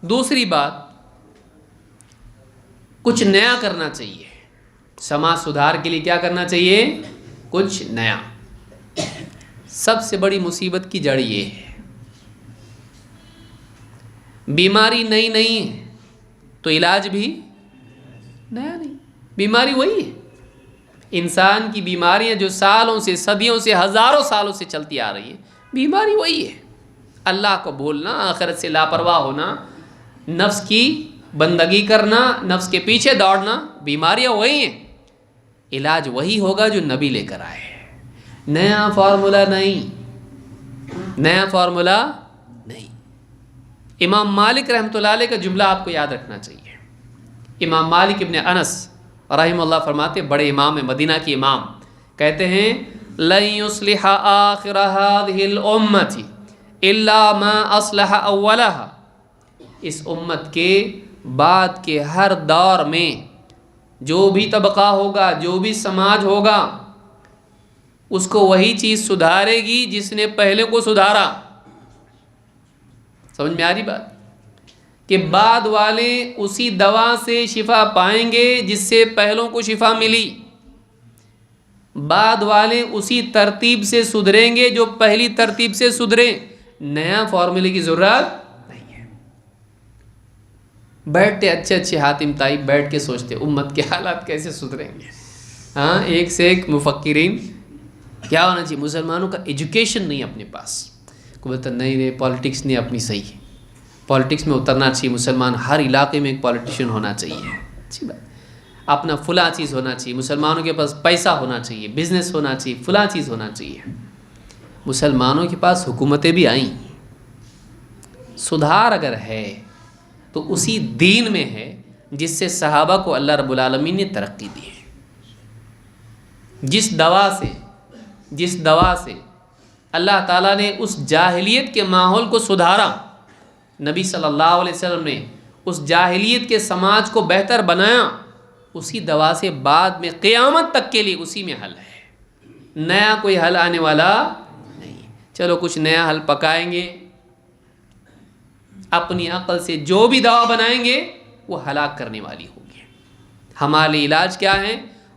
دوسری بات، کچھ نیا کرنا چاہیے. سماج سدھار کے لیے کیا کرنا چاہیے؟ کچھ نیا. سب سے بڑی مصیبت کی جڑ یہ ہے، بیماری نئی نہیں ہے تو علاج بھی نیا نہیں. بیماری وہی ہے. انسان کی بیماریاں جو سالوں سے، صدیوں سے، ہزاروں سالوں سے چلتی آ رہی ہیں، بیماری وہی ہے. اللہ کو بھولنا، آخرت سے لاپرواہ ہونا، نفس کی بندگی کرنا، نفس کے پیچھے دوڑنا، بیماریاں وہی ہیں. علاج وہی ہوگا جو نبی لے کر آئے. نیا فارمولا نہیں، نیا فارمولا نہیں. امام مالک رحمۃ اللہ علیہ کا جملہ آپ کو یاد رکھنا چاہیے. امام مالک ابن انس رحمہ اللہ فرماتے، بڑے امام ہیں، مدینہ کے امام، کہتے ہیں لن يصلح آخر هذه الامة الا ما اصلح اولها. اس امت کے بعد کے ہر دور میں جو بھی طبقہ ہوگا، جو بھی سماج ہوگا، اس کو وہی چیز سدھارے گی جس نے پہلے کو سدھارا. سمجھ میں آ رہی بات؟ کہ بعد والے اسی دوا سے شفا پائیں گے جس سے پہلوں کو شفا ملی. بعد والے اسی ترتیب سے سدھریں گے جو پہلی ترتیب سے سدھرے. نیا فارمولے کی ضرورت نہیں ہے. بیٹھتے اچھے حاتم طائب بیٹھ کے سوچتے امت کے حالات کیسے سدھریں گے. ہاں، ایک سے ایک مفکرین. کیا ہونا چاہیے؟ مسلمانوں کا ایجوکیشن نہیں اپنے پاس. کوئی بولتا نہیں پالیٹکس نہیں اپنی صحیح ہے، پالیٹکس میں اترنا چاہیے. مسلمان ہر علاقے میں ایک پالیٹیشین ہونا چاہیے. اچھی بات. اپنا فلاں چیز ہونا چاہیے. مسلمانوں کے پاس پیسہ ہونا چاہیے، بزنس ہونا چاہیے، فلاں چیز ہونا چاہیے. مسلمانوں کے پاس حکومتیں بھی آئیں. سدھار اگر ہے تو اسی دین میں ہے جس سے صحابہ کو اللہ رب العالمین نے ترقی دی ہے. جس دوا سے اللہ تعالیٰ نے اس جاہلیت کے ماحول کو سدھارا، نبی صلی اللہ علیہ وسلم نے اس جاہلیت کے سماج کو بہتر بنایا، اسی دوا سے بعد میں قیامت تک کے لیے اسی میں حل ہے. نیا کوئی حل آنے والا نہیں. چلو کچھ نیا حل پکائیں گے، اپنی عقل سے جو بھی دوا بنائیں گے وہ ہلاک کرنے والی ہوگی. ہمارے علاج کیا ہے؟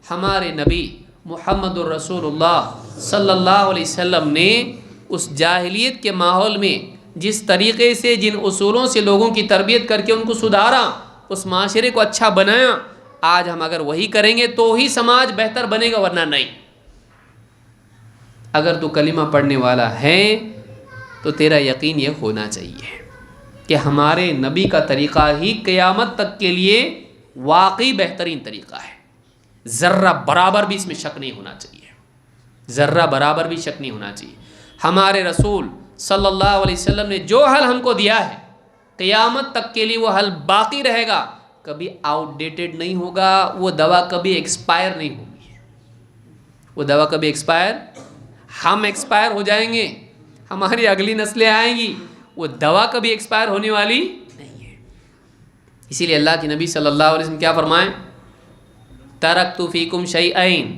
ہمارے نبی محمد الرسول اللہ صلی اللہ علیہ وسلم نے اس جاہلیت کے ماحول میں جس طریقے سے، جن اصولوں سے لوگوں کی تربیت کر کے ان کو سدھارا، اس معاشرے کو اچھا بنایا، آج ہم اگر وہی کریں گے تو ہی سماج بہتر بنے گا، ورنہ نہیں. اگر تو کلمہ پڑھنے والا ہے تو تیرا یقین یہ ہونا چاہیے کہ ہمارے نبی کا طریقہ ہی قیامت تک کے لیے واقعی بہترین طریقہ ہے. ذرہ برابر بھی اس میں شک نہیں ہونا چاہیے. ذرہ برابر بھی شک نہیں ہونا چاہیے. ہمارے رسول صلی اللہ علیہ وسلم نے جو حل ہم کو دیا ہے، قیامت تک کے لیے وہ حل باقی رہے گا، کبھی آؤٹ ڈیٹڈ نہیں ہوگا. وہ دوا کبھی ایکسپائر نہیں ہوگی. وہ دوا کبھی ایکسپائر، ہم ایکسپائر ہو جائیں گے، ہماری اگلی نسلیں آئیں گی، وہ دوا کبھی ایکسپائر ہونے والی نہیں ہے. اسی لیے اللہ کے نبی صلی اللہ علیہ وسلم کیا فرمائیں؟ ترکت فیکم شیئین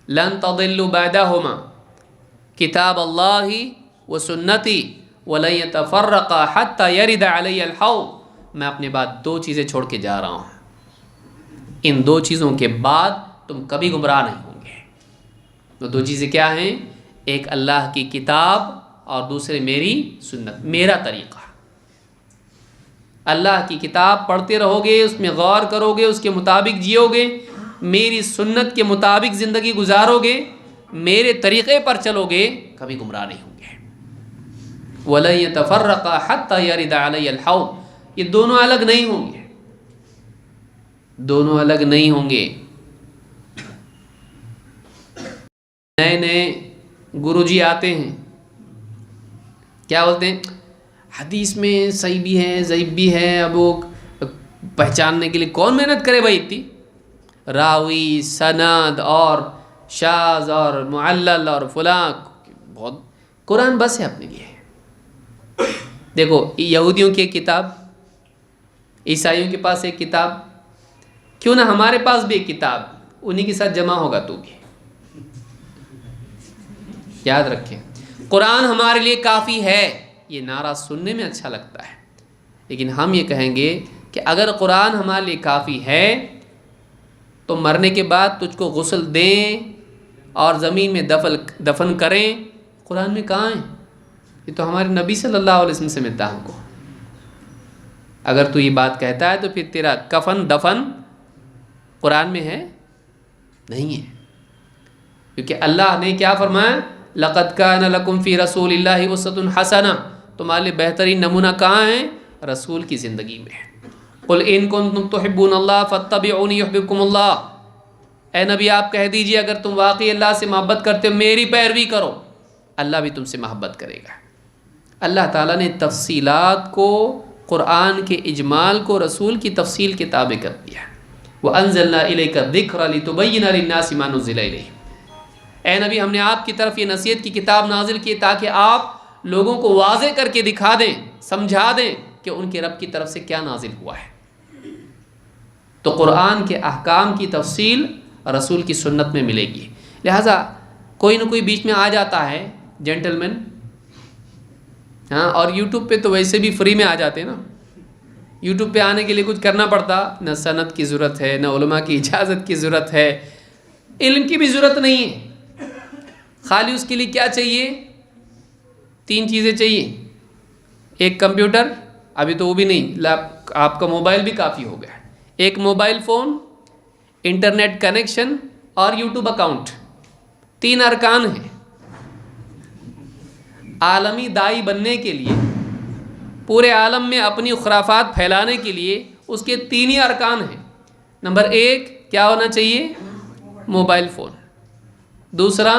لن تضلوا بعدہما کتاب اللہ و سنتی ولن یتفرقا حتی یرد علی الحوض. میں اپنے بعد دو چیزیں چھوڑ کے جا رہا ہوں، ان دو چیزوں کے بعد تم کبھی گمراہ نہیں ہوں گے. وہ دو چیزیں کیا ہیں؟ ایک اللہ کی کتاب اور دوسرے میری سنت، میرا طریقہ. اللہ کی کتاب پڑھتے رہو گے، اس میں غور کرو گے، اس کے مطابق جیو گے، میری سنت کے مطابق زندگی گزارو گے، میرے طریقے پر چلو گے، کبھی گمراہ نہیں ہوں گے. وَلَن يَتَفَرَّقَا حَتَّى يَرِدَ عَلَيَّ الْحَوْض. یہ دونوں الگ نہیں ہوں گے، دونوں الگ نہیں ہوں گے. نئے گرو جی آتے ہیں، کیا بولتے ہیں؟ حدیث میں صحیح بھی ہے، ضعیف بھی ہے. اب وہ پہچاننے کے لیے کون محنت کرے بھائی؟ اتنی راوی، سند اور شاذ اور معلل اور فلاں، بہت قرآن بس ہے اپنے لیے. دیکھو یہودیوں کی ایک کتاب، عیسائیوں کے پاس ایک کتاب، کیوں نہ ہمارے پاس بھی ایک کتاب، انہی کے ساتھ جمع ہوگا تو بھی. یاد رکھیں، قرآن ہمارے لیے کافی ہے. یہ نعرہ سننے میں اچھا لگتا ہے، لیکن ہم یہ کہیں گے کہ اگر قرآن ہمارے لیے کافی ہے تو مرنے کے بعد تجھ کو غسل دیں اور زمین میں دفن کریں، قرآن میں کہاں ہے؟ یہ تو ہمارے نبی صلی اللہ علیہ وسلم سے ملتا ہے ہم کو۔ اگر تو یہ بات کہتا ہے تو پھر تیرا کفن دفن قرآن میں ہے؟ نہیں ہے، کیونکہ اللہ نے کیا فرمایا؟ لَقَدْ كَانَ لَكُمْ فِي رَسُولِ اللَّهِ أُسْوَةٌ حَسَنَةٌ، تمہارے لیے بہترین نمونہ کہاں ہے؟ رسول کی زندگی میں۔ قُلْ إِن كُنتُمْ تُحِبُّونَ اللَّهَ فَاتَّبِعُونِي يُحْبِبْكُمُ اللَّهُ، اے نبی آپ کہہ دیجئے اگر تم واقعی اللہ سے محبت کرتے ہو میری پیروی کرو، اللہ بھی تم سے محبت کرے گا۔ اللہ تعالیٰ نے تفصیلات کو، قرآن کے اجمال کو رسول کی تفصیل کے تابع کر دیا۔ وَأَنزَلْنَا إِلَيْكَ الذِّكْرَ لِتُبَيِّنَ لِلنَّاسِ مَا نُزِّلَ إِلَيْهِمْ، اے نبی ہم نے آپ کی طرف یہ نصیحت کی کتاب نازل کی تاکہ آپ لوگوں کو واضح کر کے دکھا دیں، سمجھا دیں کہ ان کے رب کی طرف سے کیا نازل ہوا ہے۔ تو قرآن کے احکام کی تفصیل رسول کی سنت میں ملے گی۔ لہٰذا کوئی نہ کوئی بیچ میں آ جاتا ہے جینٹل مین، ہاں، اور یوٹیوب پہ تو ویسے بھی فری میں آ جاتے ہیں نا، یوٹیوب پہ آنے کے لیے کچھ کرنا پڑتا، نہ سند کی ضرورت ہے، نہ علماء کی اجازت کی ضرورت ہے، علم کی بھی ضرورت نہیں ہے، خالی اس کے لیے کیا چاہیے؟ 3 چیزیں چاہیے، ایک کمپیوٹر، ابھی تو وہ بھی نہیں، آپ کا موبائل بھی کافی ہو گیا، ایک موبائل فون، انٹرنیٹ کنیکشن اور یوٹیوب اکاؤنٹ، 3 ارکان ہیں۔ عالمی داعی بننے کے لیے، پورے عالم میں اپنی خرافات پھیلانے کے لیے اس کے 3 ہی ارکان ہیں۔ نمبر 1 کیا ہونا چاہیے؟ موبائل فون، دوسرا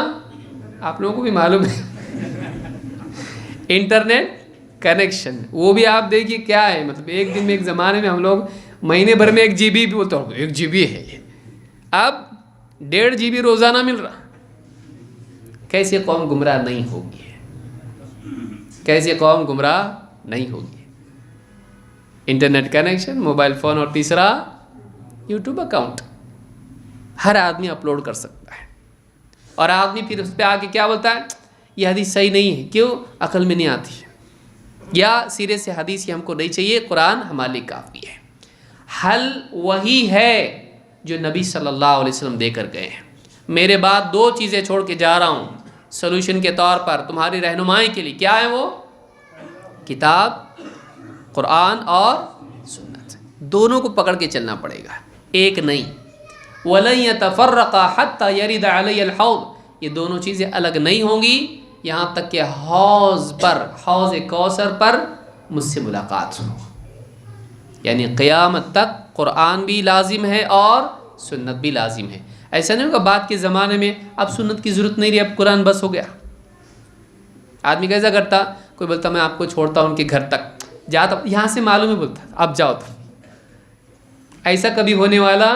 آپ لوگوں کو بھی معلوم ہے انٹرنیٹ کنیکشن، وہ بھی آپ دیکھیے کیا ہے، مطلب ایک دن میں، ایک زمانے میں ہم لوگ مہینے بھر میں 1 GB بھی بولتے ہو، 1 GB ہے یہ، اب 1.5 GB روزانہ مل رہا۔ کیسے قوم گمراہ نہیں ہوگی؟ کیسے قوم گمراہ نہیں ہوگی؟ انٹرنیٹ کنیکشن، موبائل فون، اور تیسرا یوٹیوب اکاؤنٹ، ہر آدمی اپلوڈ کر سکتا ہے، اور آدمی پھر اس پہ آ کے کیا بولتا ہے؟ یہ حدیث صحیح نہیں ہے، کیوں؟ عقل میں نہیں آتی، یا سرے سے حدیث ہی ہم کو نہیں چاہیے، قرآن ہمارے لیے کافی ہے۔ حل وہی ہے جو نبی صلی اللہ علیہ وسلم دے کر گئے ہیں۔ میرے بعد 2 چیزیں چھوڑ کے جا رہا ہوں سولوشن کے طور پر تمہاری رہنمائی کے لیے، کیا ہے وہ؟ کتاب قرآن اور سنت، دونوں کو پکڑ کے چلنا پڑے گا، ایک نہیں۔ وَلَن يَتَفَرَّقَا حَتَّى يَرِدَ عَلَيَّ الْحَوْض، یہ دونوں چیزیں الگ نہیں ہوں گی یہاں تک کہ حوض کوثر پر مجھ سے ملاقات ہو۔ یعنی قیامت تک قرآن بھی لازم ہے اور سنت بھی لازم ہے۔ ایسا نہیں ہوگا بعد کے زمانے میں اب سنت کی ضرورت نہیں رہی، اب قرآن بس ہو گیا۔ آدمی کیسا کرتا؟ کوئی بولتا میں آپ کو چھوڑتا ہوں ان کے گھر تک، جاتا یہاں سے معلوم ہے، بولتا اب جاؤ تو۔ ایسا کبھی ہونے والا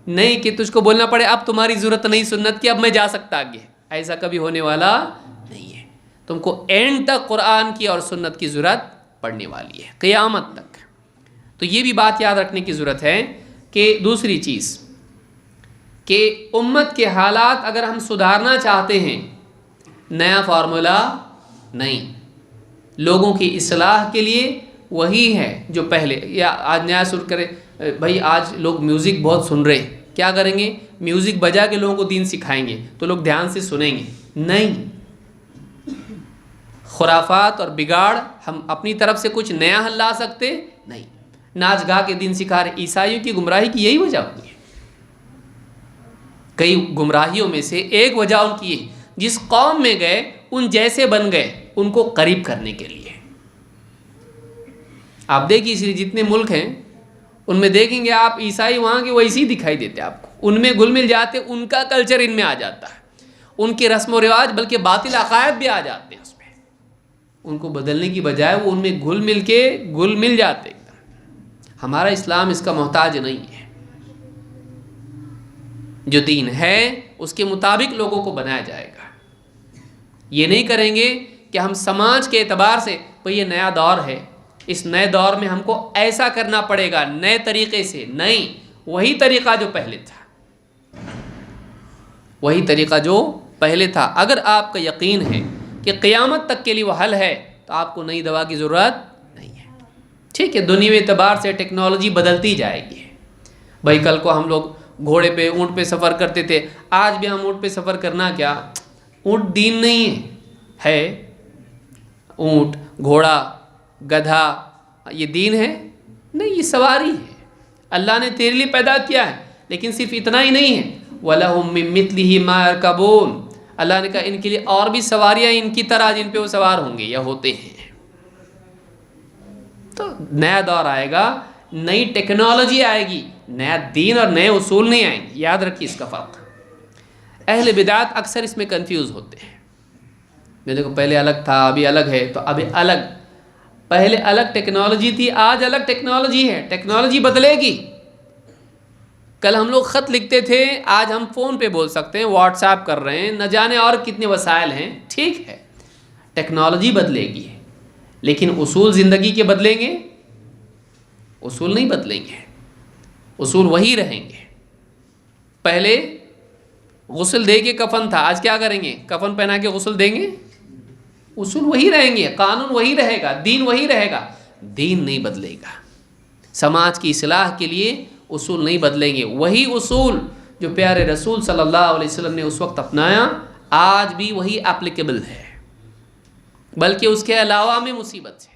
نہیں کہ تجھ کو بولنا پڑے اب تمہاری ضرورت نہیں سنت کی، اب میں جا سکتا آگے، ایسا کبھی ہونے والا نہیں ہے۔ تم کو اینڈ تک قرآن کی اور سنت کی ضرورت پڑنے والی ہے، قیامت تک۔ تو یہ بھی بات یاد رکھنے کی ضرورت ہے کہ دوسری چیز کہ امت کے حالات اگر ہم سدھارنا چاہتے ہیں، نیا فارمولا نہیں، لوگوں کی اصلاح کے لیے وہی ہے جو پہلے، یا آج نیا شروع کرے بھائی، آج لوگ میوزک بہت سن رہے ہیں، کیا کریں گے؟ میوزک بجا کے لوگوں کو دین سکھائیں گے تو لوگ دھیان سے سنیں گے؟ نہیں، خرافات اور بگاڑ ہم اپنی طرف سے کچھ نیا حل لا سکتے نہیں۔ ناچ گا کے دین سکھا رہے، عیسائیوں کی گمراہی کی یہی وجہ ہوتی ہے۔ کئی گمراہیوں میں سے ایک وجہ ان کی ہے، جس قوم میں گئے ان جیسے بن گئے ان کو قریب کرنے کے لیے۔ آپ دیکھیے اس لیے جتنے ملک ہیں ان میں دیکھیں گے آپ عیسائی وہاں کے ویسے ہی دکھائی دیتے آپ کو، ان میں گل مل جاتے، ان کا کلچر ان میں آ جاتا ہے، ان کے رسم و رواج بلکہ باطل عقائد بھی آ جاتے ہیں اس میں، ان کو بدلنے کی بجائے وہ ان میں گل مل جاتے۔ ہمارا اسلام اس کا محتاج نہیں ہے، جو دین ہے اس کے مطابق لوگوں کو بنایا جائے گا۔ یہ نہیں کریں گے کہ ہم سماج کے اعتبار سے بھئی یہ نیا دور ہے، اس نئے دور میں ہم کو ایسا کرنا پڑے گا نئے طریقے سے، نہیں، وہی طریقہ جو پہلے تھا، وہی طریقہ جو پہلے تھا۔ اگر آپ کا یقین ہے کہ قیامت تک کے لیے وہ حل ہے تو آپ کو نئی دوا کی ضرورت نہیں ہے۔ ٹھیک ہے، دنیوی اعتبار سے ٹیکنالوجی بدلتی جائے گی. بھائی کل کو ہم لوگ گھوڑے پہ اونٹ پہ سفر کرتے تھے، آج بھی ہم اونٹ پہ سفر کرنا کیا؟ اونٹ دین نہیں ہے. اونٹ، گھوڑا، گدھا یہ دین ہے؟ نہیں، یہ سواری ہے. اللہ نے تیرے لیے پیدا کیا ہے، لیکن صرف اتنا ہی نہیں ہے. وَلَهُم مِّن مِّثْلِهِ مَا يَرْكَبُونَ، اللہ نے کہا ان کے لیے اور بھی سواریاں ان کی طرح جن پہ وہ سوار ہوں گے یا ہوتے ہیں. تو نیا دور آئے گا، نئی ٹیکنالوجی آئے گی، نیا دین اور نئے اصول نہیں آئیں گے. یاد رکھیے اس کا فرق. اہل بدعت اکثر اس میں کنفیوز ہوتے ہیں. میں دیکھو پہلے الگ تھا، ابھی الگ ہے، تو ابھی الگ، پہلے الگ ٹیکنالوجی تھی، آج الگ ٹیکنالوجی ہے. ٹیکنالوجی بدلے گی. کل ہم لوگ خط لکھتے تھے، آج ہم فون پہ بول سکتے ہیں، واٹس ایپ کر رہے ہیں، نہ جانے اور کتنے وسائل ہیں. ٹھیک ہے، ٹیکنالوجی بدلے گی، لیکن اصول زندگی کے بدلیں گے؟ اصول نہیں بدلیں گے، اصول وہی رہیں گے. پہلے غسل دے کے کفن تھا، آج کیا کریں گے؟ کفن پہنا کے غسل دیں گے؟ اصول وہی رہیں گے، قانون وہی رہے گا، دین وہی رہے گا. دین نہیں بدلے گا. سماج کی اصلاح کے لیے اصول نہیں بدلیں گے. وہی اصول جو پیارے رسول صلی اللہ علیہ وسلم نے اس وقت اپنایا، آج بھی وہی اپلیکیبل ہے، بلکہ اس کے علاوہ میں مصیبت ہے.